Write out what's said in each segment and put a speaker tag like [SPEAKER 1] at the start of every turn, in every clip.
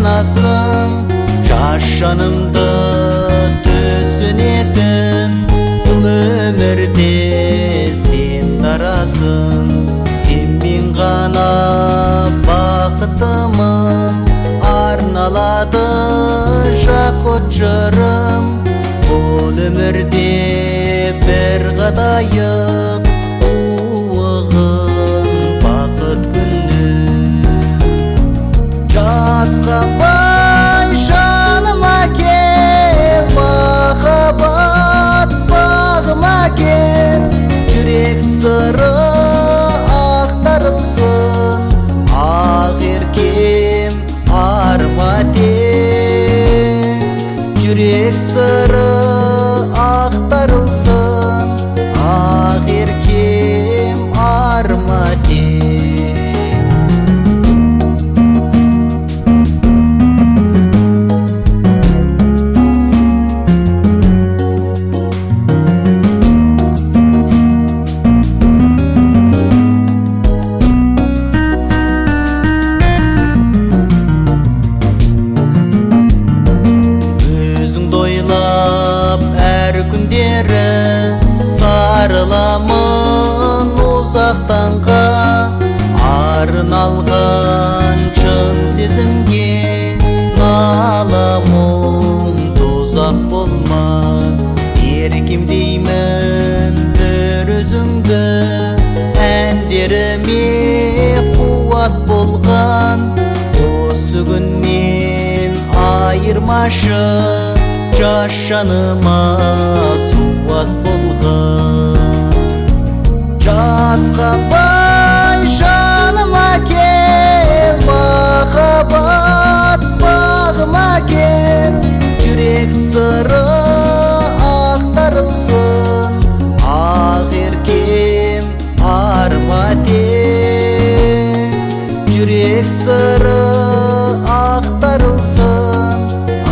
[SPEAKER 1] санасын, жашанымды түсінетін. Бұл өмірде сен дарасың, сен мен ғана бақытымын. Арналады жақұт жырым, бұл өмірде бір ғадайық уығын бақыт күнні. Жасқанбай жаныма кел, махаббат бағыма кел, жүрек сыры ақтарылсын, ақ еркем арма тең. Жүрек сыры ақтарылсын, ақ еркем арма тең. Сарыламын ұзақтанға, арналған шын сезімге. Наламың тозақ болма, еркем деймін бір өзіңді. Әндеріме қуат болған, осы күннен айырмашы, жас жаныма суат болған. Жасқанбай жаныма кел, махаббат бағыма кел, жүрек сыры ақтарылсын, ақ еркем арма тең. Жүрек сыры ақтарылсын,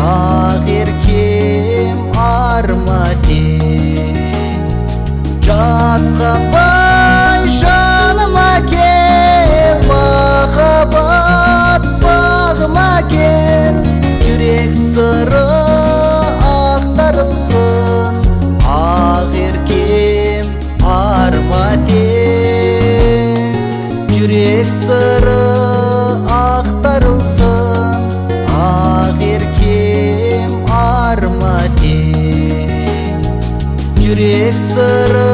[SPEAKER 1] ақ еркем арма тең. Жасқанбай жаныма кел, махаббат бағыма кел, жүрек сыры ақтарылсын, ақ еркем арма тең. Жүрек сыры ақтарылсын, ақ еркем арма тең. Жүрек сыры